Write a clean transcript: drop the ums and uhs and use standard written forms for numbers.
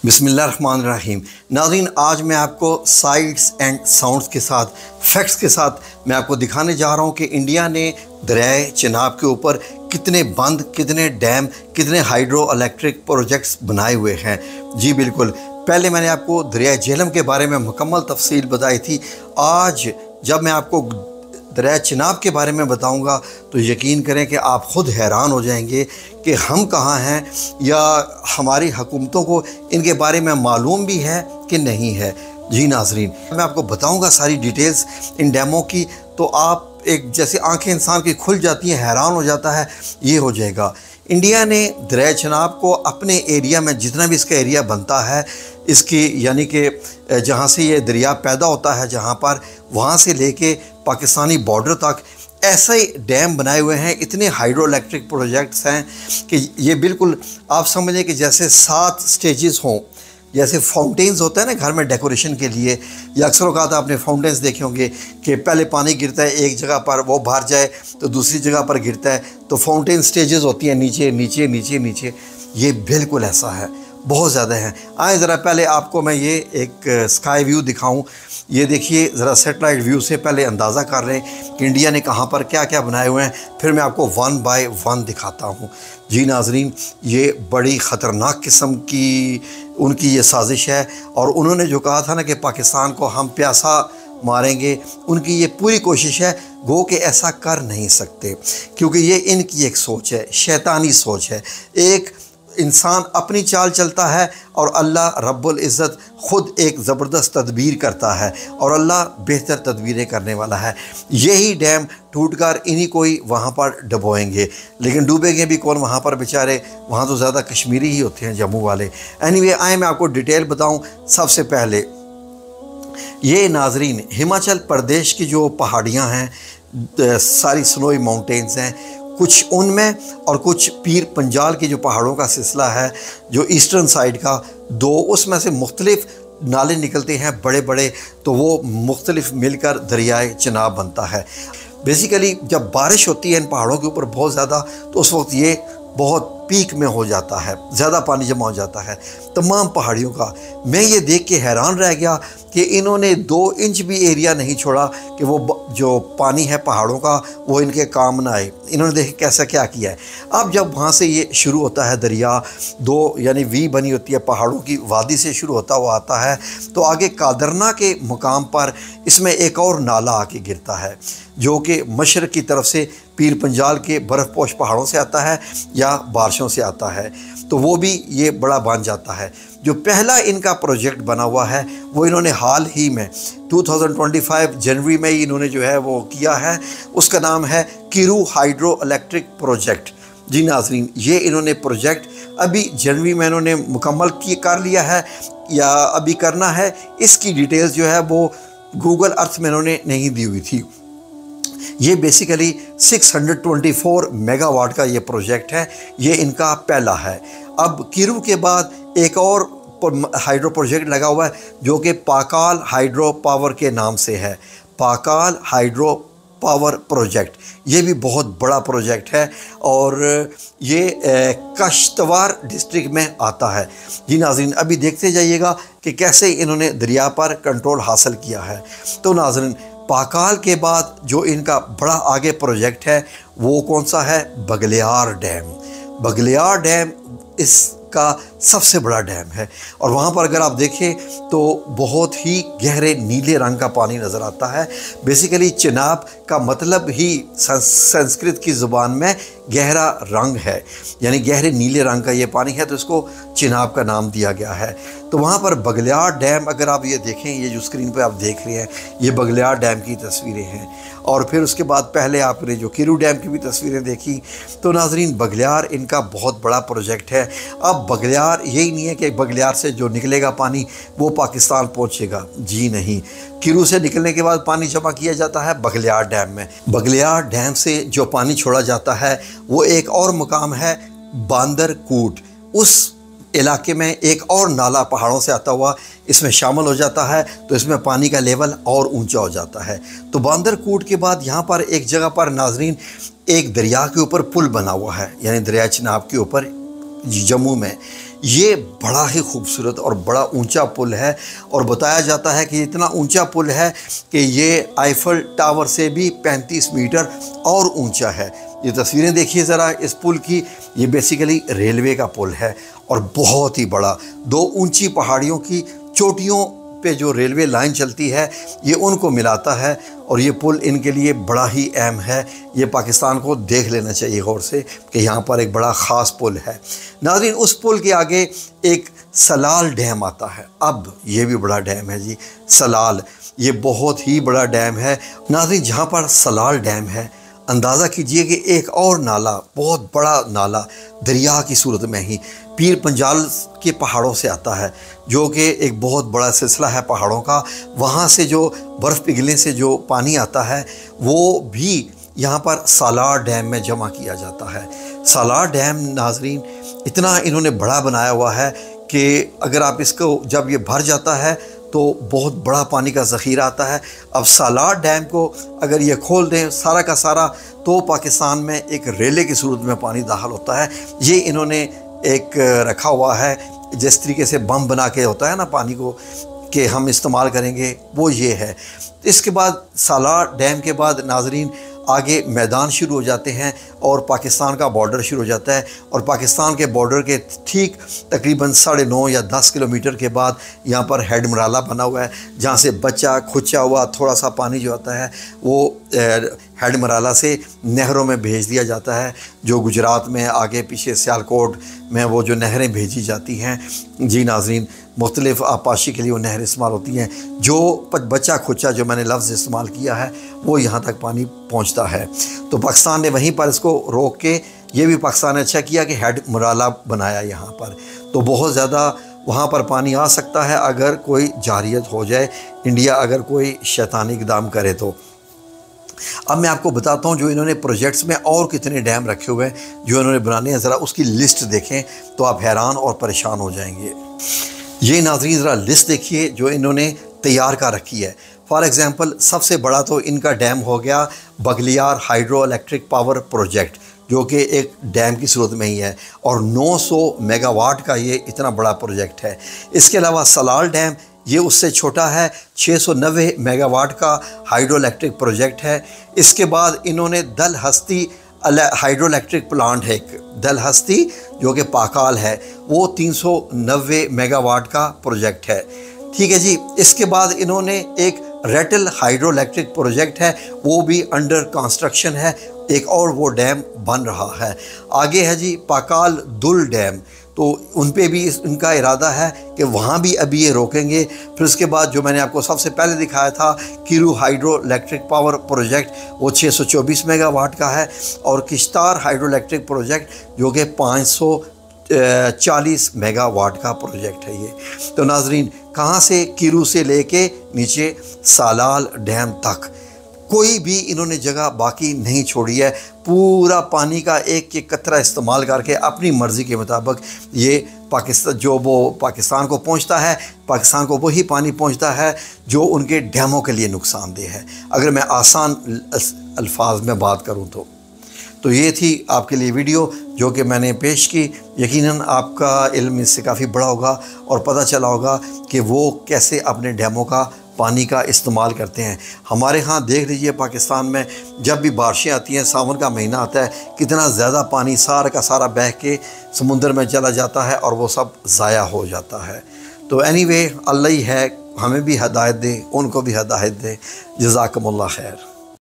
बिस्मिल्लाहिर्रहमानिर्रहीम। नाज़रीन, आज मैं आपको साइट्स एंड साउंड्स के साथ, फैक्ट्स के साथ मैं आपको दिखाने जा रहा हूँ कि इंडिया ने दरियाए चिनाब के ऊपर कितने बंद, कितने डैम, कितने हाइड्रो इलेक्ट्रिक प्रोजेक्ट्स बनाए हुए हैं। जी बिल्कुल, पहले मैंने आपको दरियाए झेलम के बारे में मुकम्मल तफसील बताई थी। आज जब मैं आपको दरिया चिनाब के बारे में बताऊंगा तो यकीन करें कि आप ख़ुद हैरान हो जाएंगे कि हम कहाँ हैं, या हमारी हुकूमतों को इनके बारे में मालूम भी है कि नहीं है। जी नाज़रीन, मैं आपको बताऊंगा सारी डिटेल्स इन डैमों की, तो आप एक जैसे आंखें इंसान की खुल जाती हैं, हैरान हो जाता है, ये हो जाएगा। इंडिया ने दरिया चिनाब को अपने एरिया में, जितना भी इसका एरिया बनता है, इसकी यानी कि जहाँ से ये दरिया पैदा होता है, जहाँ पर, वहाँ से लेके पाकिस्तानी बॉर्डर तक ऐसे डैम बनाए हुए हैं। इतने हाइड्रो इलेक्ट्रिक प्रोजेक्ट्स हैं कि ये बिल्कुल आप समझें कि जैसे 7 स्टेजेस हों। जैसे फाउंटेन्स होता है ना घर में डेकोरेशन के लिए, या अक्सर औक़ात आपने फाउंटेन्स देखे होंगे कि पहले पानी गिरता है एक जगह पर, वो भर जाए तो दूसरी जगह पर गिरता है, तो फाउंटेन स्टेजेस होती हैं, नीचे नीचे नीचे नीचे। ये बिल्कुल ऐसा है, बहुत ज़्यादा है। आए ज़रा पहले आपको मैं ये एक स्काई व्यू दिखाऊं। ये देखिए ज़रा सेटेलाइट व्यू से पहले अंदाज़ा कर रहे हैं कि इंडिया ने कहाँ पर क्या क्या बनाए हुए हैं, फिर मैं आपको 1 बाय 1 दिखाता हूँ। जी नाज़रीन, ये बड़ी ख़तरनाक किस्म की उनकी ये साजिश है, और उन्होंने जो कहा था ना कि पाकिस्तान को हम प्यासा मारेंगे, उनकी ये पूरी कोशिश है। गो कि ऐसा कर नहीं सकते, क्योंकि ये इनकी एक सोच है, शैतानी सोच है। एक इंसान अपनी चाल चलता है और अल्लाह रब्बुल इज़्ज़त ख़ुद एक ज़बरदस्त तदबीर करता है, और अल्लाह बेहतर तदबीरें करने वाला है। यही डैम टूटकर इन्हीं कोई वहाँ पर डुबोएंगे, लेकिन डूबेंगे भी कौन वहाँ पर बेचारे, वहाँ तो ज़्यादा कश्मीरी ही होते हैं, जम्मू वाले। एनीवे, आए मैं आपको डिटेल बताऊँ। सबसे पहले ये नाज़रीन, हिमाचल प्रदेश की जो पहाड़ियाँ हैं, सारी स्नोई माउंटेन्स हैं, कुछ उनमें, और कुछ पीर पंजाल की जो पहाड़ों का सिलसिला है, जो ईस्टर्न साइड का, 2 उसमें से मुख्तलिफ नाले निकलते हैं बड़े बड़े, तो वो मुख्तलिफ मिलकर दरियाए चिनाब बनता है। बेसिकली जब बारिश होती है इन पहाड़ों के ऊपर बहुत ज़्यादा, तो उस वक्त ये बहुत पीक में हो जाता है, ज़्यादा पानी जमा हो जाता है तमाम पहाड़ियों का। मैं ये देख के हैरान रह गया कि इन्होंने 2 इंच भी एरिया नहीं छोड़ा कि वो जो पानी है पहाड़ों का वो इनके काम ना आए। इन्होंने देखे कैसा क्या किया है। अब जब वहाँ से ये शुरू होता है दरिया, 2 यानी वी बनी होती है, पहाड़ों की वादी से शुरू होता हुआ आता है, तो आगे कादरना के मुकाम पर इसमें एक और नाला आके गिरता है, जो कि मशरक़ की तरफ से पीर पंजाल के बर्फ़पोश पहाड़ों से आता है या बारिशों से आता है, तो वो भी ये बड़ा बन जाता है। जो पहला इनका प्रोजेक्ट बना हुआ है वो इन्होंने हाल ही में 2025 जनवरी में ही इन्होंने जो है वो किया है। उसका नाम है किरू हाइड्रो इलेक्ट्रिक प्रोजेक्ट। जी नाज़रीन, ये इन्होंने प्रोजेक्ट अभी जनवरी में इन्होंने मुकम्मल कर लिया है या अभी करना है। इसकी डिटेल्स जो है वो गूगल अर्थ में इन्होंने नहीं दी हुई थी। ये बेसिकली 624 मेगावाट का ये प्रोजेक्ट है, ये इनका पहला है। अब किरू के बाद एक और हाइड्रो प्रोजेक्ट लगा हुआ है, जो कि पाकाल हाइड्रो पावर के नाम से है। पाकाल हाइड्रो पावर प्रोजेक्ट, ये भी बहुत बड़ा प्रोजेक्ट है, और ये कश्तवाड़ डिस्ट्रिक्ट में आता है। जी नाज़रीन, अभी देखते जाइएगा कि कैसे इन्होंने दरिया पर कंट्रोल हासिल किया है। तो नाज़रीन, पाकाल के बाद जो इनका बड़ा आगे प्रोजेक्ट है वो कौन सा है? बगलियार डैम। बगलियार डैम इसका सबसे बड़ा डैम है, और वहाँ पर अगर आप देखें तो बहुत ही गहरे नीले रंग का पानी नज़र आता है। बेसिकली चिनाब का मतलब ही संस्कृत की ज़ुबान में गहरा रंग है, यानी गहरे नीले रंग का ये पानी है, तो इसको चिनाब का नाम दिया गया है। तो वहाँ पर बगलियार डैम अगर आप ये देखें, ये जो स्क्रीन पे आप देख रहे हैं, ये बगलियार डैम की तस्वीरें हैं, और फिर उसके बाद पहले आपने जो किरू डैम की भी तस्वीरें देखी। तो नाज़रीन, बगलियार इनका बहुत बड़ा प्रोजेक्ट है। अब बगलियार यही नहीं है कि बगलियार से जो निकलेगा पानी वो पाकिस्तान पहुँचेगा, जी नहीं। किरू से निकलने के बाद पानी जमा किया जाता है बगलियार डैम में। बगलियार डैम से जो पानी छोड़ा जाता है वो एक और मुकाम है बांदरकूट। उस इलाके में एक और नाला पहाड़ों से आता हुआ इसमें शामिल हो जाता है, तो इसमें पानी का लेवल और ऊंचा हो जाता है। तो बांदरकूट के बाद यहाँ पर एक जगह पर नाजरीन एक दरिया के ऊपर पुल बना हुआ है, यानी दरिया चिनाब के ऊपर जम्मू में। یہ بڑا ہی خوبصورت اور بڑا اونچا پل ہے، اور بتایا جاتا ہے کہ یہ اتنا اونچا پل ہے کہ یہ آئیفل ٹاور سے بھی 35 میٹر اور اونچا ہے۔ یہ تصویریں دیکھیے ذرا اس پل کی، یہ بیسیکلی ریلوے کا پل ہے اور بہت ہی بڑا، 2 اونچی پہاڑیوں کی چوٹیوں پہ جو ریلوے لائن چلتی ہے یہ ان کو ملاتا ہے، اور یہ پل ان کے لیے بڑا ہی اہم ہے۔ یہ پاکستان کو دیکھ لینا چاہیے غور سے کہ یہاں پر ایک بڑا خاص پل ہے۔ ناظرین، اس پل کے آگے ایک سلال ڈیم آتا ہے۔ اب یہ بھی بڑا ڈیم ہے جی، سلال، یہ بہت ہی بڑا ڈیم ہے۔ ناظرین، جہاں پر سلال ڈیم ہے، اندازہ کیجئے کہ ایک اور نالا، بہت بڑا نالا دریا کی صورت میں ہی پیر پنجال کے پہاڑوں سے آتا ہے، جو کہ ایک بہت بڑا سلسلہ ہے پہاڑوں کا۔ وہاں سے جو برف پگھلنے سے جو پانی آتا ہے وہ بھی یہاں پر سالار ڈیم میں جمع کیا جاتا ہے۔ سالار ڈیم ناظرین اتنا انہوں نے بڑا بنایا ہوا ہے کہ اگر آپ اس کو جب یہ بھر جاتا ہے تو بہت بڑا پانی کا ذخیرہ آتا ہے۔ اب سالار ڈیم کو اگر یہ کھول دیں سارا کا سارا تو پاکستان میں ایک ریلے کی صورت میں پانی داخل ہوتا ہے۔ یہ انہوں نے ایک رکھا ہوا ہے، جس طریقے سے بم بنا کے ہوتا ہے نا پانی کو کہ ہم استعمال کریں گے، وہ یہ ہے۔ اس کے بعد سالار ڈیم کے بعد ناظرین آگے میدان شروع ہو جاتے ہیں اور پاکستان کا بارڈر شروع ہو جاتا ہے، اور پاکستان کے بارڈر کے ٹھیک تقریباً 9.5 یا 10 کلومیٹر کے بعد یہاں پر ہیڈ مرالہ بنا ہوا ہے، جہاں سے بچہ کھچا ہوا تھوڑا سا پانی جو آتا ہے وہ ہیڈ مرالہ سے نہروں میں بھیج دیا جاتا ہے، جو گجرات میں آگے پیچھے سیالکوٹ میں وہ جو نہریں بھیجی جاتی ہیں جی ناظرین، مختلف آبپاشی کے لیے وہ نہریں استعمال ہوتی ہیں۔ جو بچہ کھچا جو میں نے لفظ استعمال کیا ہے وہ یہاں تک پانی پہنچتا ہے، تو پاکستان نے وہیں پر اس کو روک کے، یہ بھی پاکستان نے اچھا کیا کہ ہیڈ مرالہ بنایا یہاں پر، تو بہت زیادہ وہاں پر پانی آ سکتا ہے اگر کوئی جارحیت ہو جائے، انڈیا اگر کوئی شیطانی اقدام کرے تو۔ اب میں آپ کو بتاتا ہوں جو انہوں نے پروجیکٹس میں اور کتنے ڈیم رکھے ہوئے ہیں جو انہوں نے بنانے ہیں، ذرا اس کی لسٹ دیکھیں تو آپ حیران اور پریشان ہو جائیں گے۔ یہ ناظرین ذرا لسٹ دیکھیے جو انہوں نے تیار کر رکھی ہے۔ فار ایگزامپل سب سے بڑا تو ان کا ڈیم ہو گیا Baglihar hydro electric power project, جو کہ ایک ڈیم کی صورت میں ہی ہے، اور 900 میگا واٹ کا یہ اتنا بڑا پروجیکٹ ہے۔ اس کے علاوہ سلال ڈیم یہ اس سے چھوٹا ہے، 690 میگا واٹ کا ہائیڈرو الیکٹرک پروجیکٹ ہے۔ اس کے بعد انہوں نے دل ہستی ہائیڈرو الیکٹرک پلانٹ ہے، ایک دل ہستی جو کہ پاکال ہے، وہ 390 میگا واٹ کا پروجیکٹ ہے، ٹھیک ہے جی۔ اس کے بعد انہوں نے ایک ریٹل ہائیڈرو الیکٹرک پروجیکٹ ہے، وہ بھی انڈر کنسٹرکشن ہے، ایک اور وہ ڈیم بن رہا ہے۔ آگے ہے جی پاکال دل ڈیم، تو ان پہ بھی ان کا ارادہ ہے کہ وہاں بھی ابھی یہ روکیں گے۔ پھر اس کے بعد جو میں نے آپ کو سب سے پہلے دکھایا تھا کیرو ہائیڈرو الیکٹرک پاور پروجیکٹ، وہ 624 میگا واٹ کا ہے، اور کشتار ہائیڈرو الیکٹرک پروجیکٹ جو کہ 540 میگا واٹ کا پروجیکٹ ہے یہ۔ تو ناظرین کہاں سے، کیرو سے لے کے نیچے سالال ڈیم تک کوئی بھی انہوں نے جگہ باقی نہیں چھوڑی ہے، پورا پانی کا ایک ایک قطرہ استعمال کر کے اپنی مرضی کے مطابق یہ پاکستان جو وہ پاکستان کو پہنچتا ہے، پاکستان کو وہی پانی پہنچتا ہے جو ان کے ڈیموں کے لیے نقصان دہ ہے، اگر میں آسان الفاظ میں بات کروں تو یہ تھی آپ کے لیے ویڈیو جو کہ میں نے پیش کی۔ یقیناً آپ کا علم اس سے کافی بڑا ہوگا اور پتہ چلا ہوگا کہ وہ کیسے اپنے ڈیموں کا پانی کا استعمال کرتے ہیں۔ ہمارے ہاں دیکھ لیجئے پاکستان میں جب بھی بارشیں آتی ہیں، ساون کا مہینہ آتا ہے، کتنا زیادہ پانی سارا کا سارا بہہ کے سمندر میں چلا جاتا ہے اور وہ سب ضائع ہو جاتا ہے۔ تو اینی وے اللہ ہی ہے، ہمیں بھی ہدایت دے، ان کو بھی ہدایت دے۔ جزاکم اللہ خیر۔